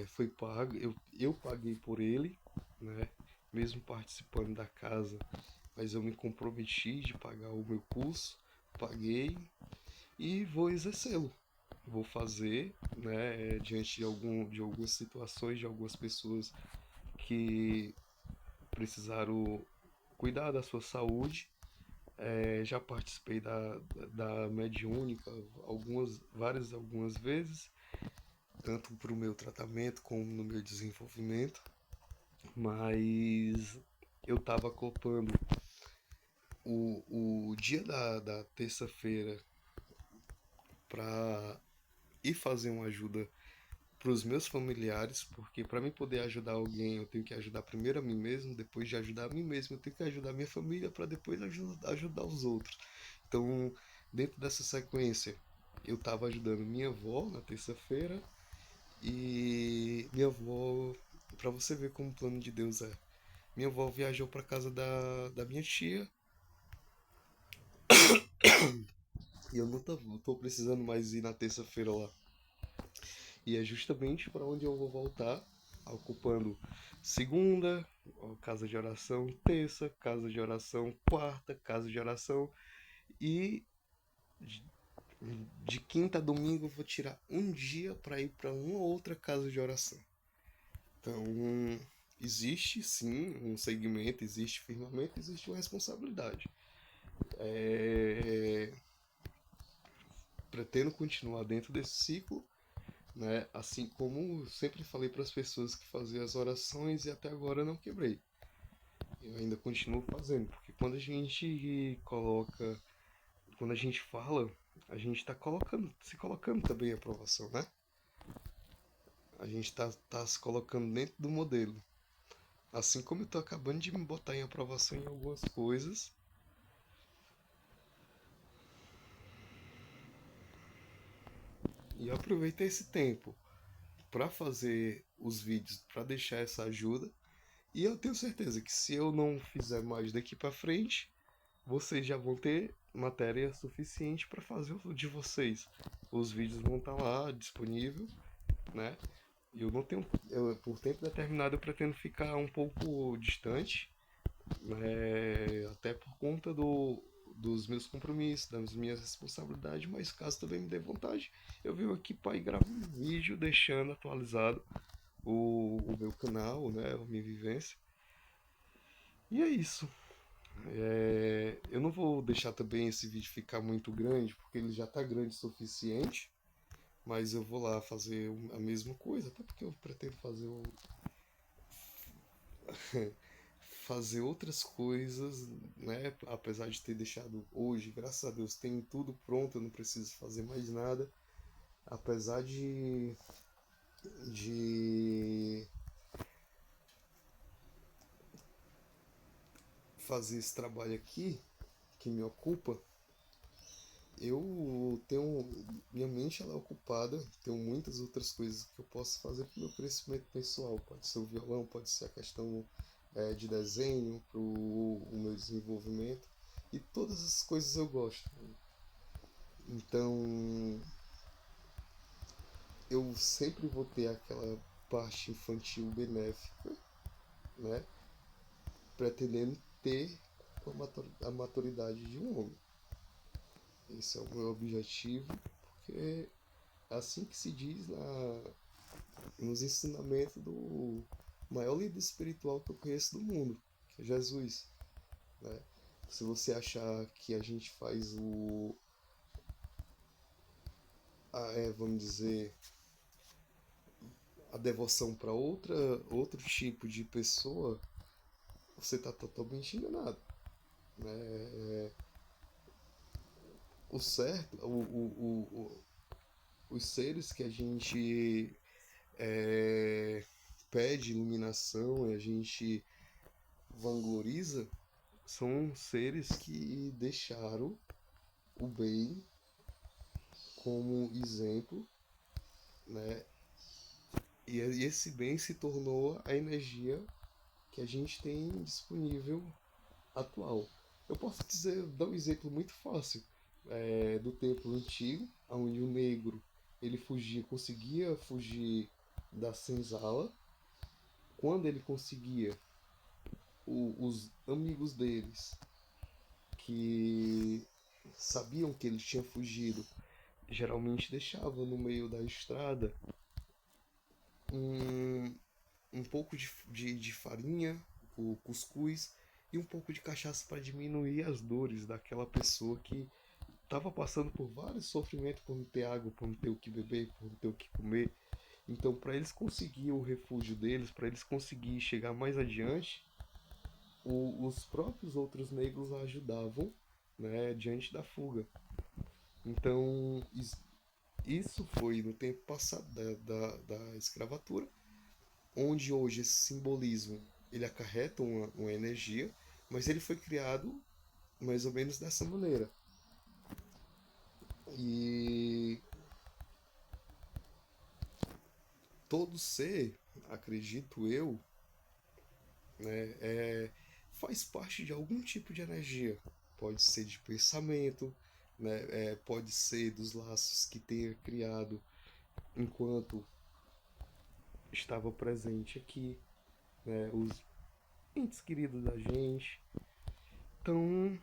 Speaker 1: foi pago, eu paguei por ele, né? Mesmo participando da casa, mas eu me comprometi de pagar o meu curso, paguei e vou exercê-lo. Vou fazer, né, diante de algumas situações, de algumas pessoas que precisaram cuidar da sua saúde. Já participei da mediúnica algumas vezes, tanto para o meu tratamento como no meu desenvolvimento, mas eu estava acoplando o dia da terça-feira para ir fazer uma ajuda para os meus familiares, porque para mim poder ajudar alguém, eu tenho que ajudar primeiro a mim mesmo, depois de ajudar a mim mesmo, eu tenho que ajudar a minha família para depois ajudar os outros. Então, dentro dessa sequência, eu estava ajudando minha avó na terça-feira e minha avó, para você ver como o plano de Deus é. Minha avó viajou para casa da minha tia e eu não tô precisando mais ir na terça-feira lá. E é justamente para onde eu vou voltar, ocupando segunda, casa de oração, terça, casa de oração, quarta, casa de oração e de quinta a domingo eu vou tirar um dia para ir para uma outra casa de oração. Então, existe sim um segmento, existe firmamento, existe uma responsabilidade. É... Pretendo continuar dentro desse ciclo, né? Assim como sempre falei para as pessoas que faziam as orações e até agora não quebrei. Eu ainda continuo fazendo, porque quando a gente fala, a gente está se colocando também em aprovação, né? A gente tá se colocando dentro do modelo. Assim como eu tô acabando de me botar em aprovação em algumas coisas, e eu aproveitei esse tempo para fazer os vídeos para deixar essa ajuda. E eu tenho certeza que se eu não fizer mais daqui para frente, vocês já vão ter matéria suficiente para fazer o de vocês. Os vídeos vão estar lá disponível, né? Eu não tenho, por tempo determinado eu pretendo ficar um pouco distante, né? Até por conta dos meus compromissos, das minhas responsabilidades, mas caso também me dê vontade, eu venho aqui para ir gravar um vídeo deixando atualizado o meu canal, né? A minha vivência. E é isso. Eu não vou deixar também esse vídeo ficar muito grande, porque ele já está grande o suficiente. Mas eu vou lá fazer a mesma coisa, até porque eu pretendo fazer outras coisas, né? Apesar de ter deixado hoje, graças a Deus, tem tudo pronto, eu não preciso fazer mais nada. Apesar de fazer esse trabalho aqui, que me ocupa, eu tenho. Minha mente ela é ocupada, tenho muitas outras coisas que eu posso fazer para o meu crescimento pessoal. Pode ser o violão, pode ser a questão de desenho, para o meu desenvolvimento. E todas as coisas eu gosto. Então eu sempre vou ter aquela parte infantil benéfica, né? Pretendendo ter a maturidade de um homem. Esse é o meu objetivo, porque é assim que se diz nos ensinamentos do maior líder espiritual que eu conheço do mundo, que é Jesus. Né? Se você achar que a gente faz vamos dizer, a devoção para outro tipo de pessoa, você está totalmente enganado. Né? O certo, os seres que a gente pede iluminação e a gente vangloriza são seres que deixaram o bem como exemplo, né? E esse bem se tornou a energia que a gente tem disponível atual. Eu posso dar um exemplo muito fácil do tempo antigo, onde o negro ele conseguia fugir da senzala. Quando ele conseguia, os amigos deles que sabiam que ele tinha fugido geralmente deixavam no meio da estrada um, um pouco de farinha, o cuscuz e um pouco de cachaça para diminuir as dores daquela pessoa que estava passando por vários sofrimentos por não ter água, por não ter o que beber, por não ter o que comer. Então, para eles conseguirem o refúgio deles, para eles conseguirem chegar mais adiante, os próprios outros negros ajudavam, né, diante da fuga. Então, isso foi no tempo passado da escravatura, onde hoje esse simbolismo ele acarreta uma energia, mas ele foi criado mais ou menos dessa maneira. E todo ser, acredito eu, né, faz parte de algum tipo de energia. Pode ser de pensamento, né, pode ser dos laços que tenha criado enquanto estava presente aqui, né, os entes queridos da gente. Então,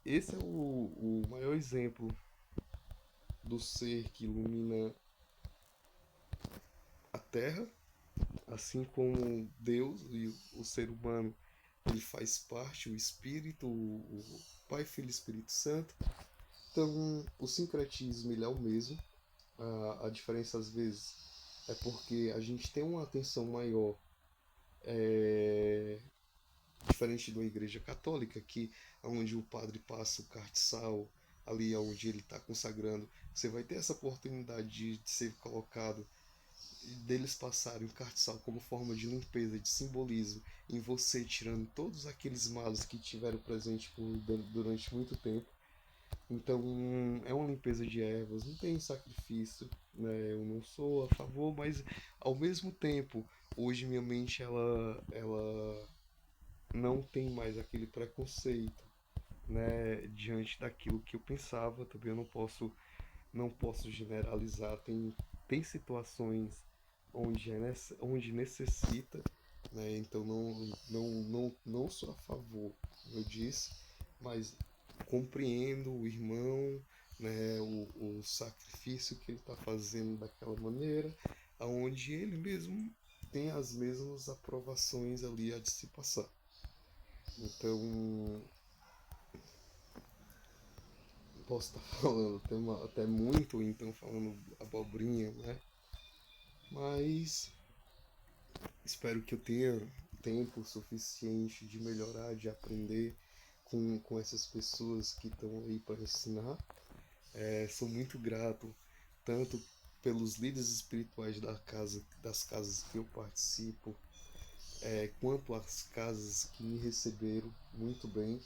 Speaker 1: esse é o maior exemplo do ser que ilumina a Terra, assim como Deus e o ser humano ele faz parte, o Espírito, o Pai, Filho e Espírito Santo. Então, o sincretismo ele é o mesmo. A diferença às vezes é porque a gente tem uma atenção maior, diferente de uma igreja católica, que onde o padre passa o cartiçal, ali onde ele está consagrando, você vai ter essa oportunidade de ser colocado, deles passarem o cartiçal como forma de limpeza, de simbolismo, em você tirando todos aqueles males que tiveram presente durante muito tempo. Então, é uma limpeza de ervas, não tem sacrifício, né? Eu não sou a favor, mas ao mesmo tempo, hoje minha mente ela não tem mais aquele preconceito, né, diante daquilo que eu pensava. Também eu não posso generalizar. Tem situações onde necessita, né? Então não sou a favor, como eu disse, mas compreendo o irmão, né, o sacrifício que ele está fazendo daquela maneira, aonde ele mesmo tem as mesmas aprovações ali a de se passar. Então, posso estar falando até muito, então falando abobrinha, né? Mas espero que eu tenha tempo suficiente de melhorar, de aprender com essas pessoas que estão aí para ensinar. Sou muito grato tanto pelos líderes espirituais das casas que eu participo, quanto as casas que me receberam muito bem.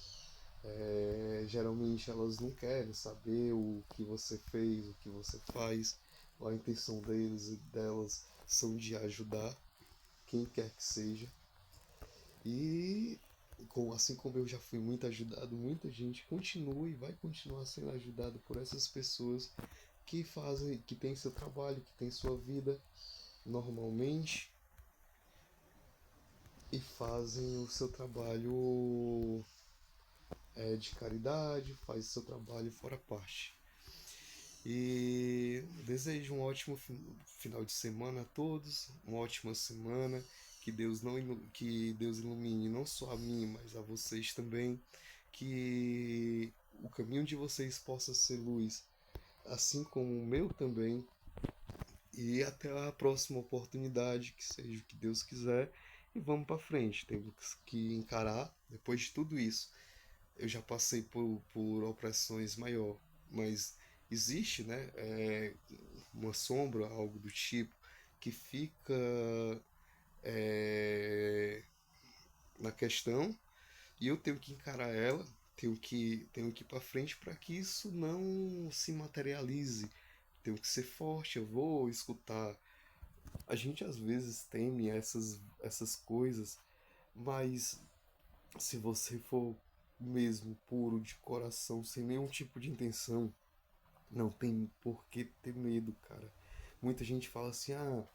Speaker 1: Geralmente elas não querem saber o que você fez, o que você faz. A intenção deles e delas são de ajudar quem quer que seja. E assim como eu já fui muito ajudado, muita gente continua e vai continuar sendo ajudado por essas pessoas que têm seu trabalho, que têm sua vida normalmente e fazem o seu trabalho de caridade, faz o seu trabalho fora parte. E desejo um ótimo final de semana a todos, uma ótima semana, que Deus ilumine não só a mim, mas a vocês também, que o caminho de vocês possa ser luz, assim como o meu também, e até a próxima oportunidade, que seja o que Deus quiser, e vamos para frente. Temos que encarar, depois de tudo isso, eu já passei por opressões maior, mas existe, né, uma sombra, algo do tipo, que fica é, na questão, e eu tenho que encarar ela, tenho que ir para frente para que isso não se materialize. Tenho que ser forte, eu vou escutar. A gente às vezes teme essas coisas, mas se você for mesmo puro de coração, sem nenhum tipo de intenção, não tem por que ter medo, cara. Muita gente fala assim: ah,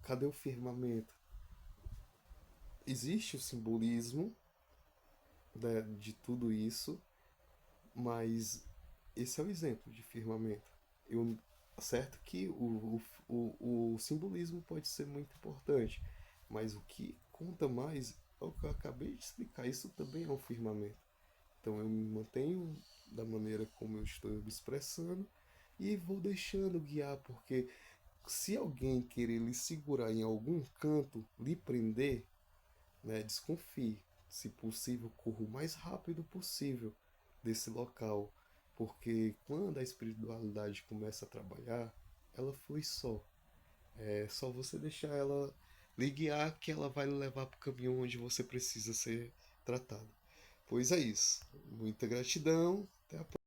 Speaker 1: cadê o firmamento? Existe o simbolismo de tudo isso, mas esse é o exemplo de firmamento. Eu, certo que o simbolismo pode ser muito importante, mas o que conta mais é o que eu acabei de explicar. Isso também é um firmamento. Então eu me mantenho da maneira como eu estou me expressando e vou deixando guiar, porque se alguém querer lhe segurar em algum canto, lhe prender, né, desconfie. Se possível, corra o mais rápido possível desse local, porque quando a espiritualidade começa a trabalhar, ela flui só. É só você deixar ela lhe guiar que ela vai lhe levar para o caminho onde você precisa ser tratado. Pois é isso. Muita gratidão. Até a próxima.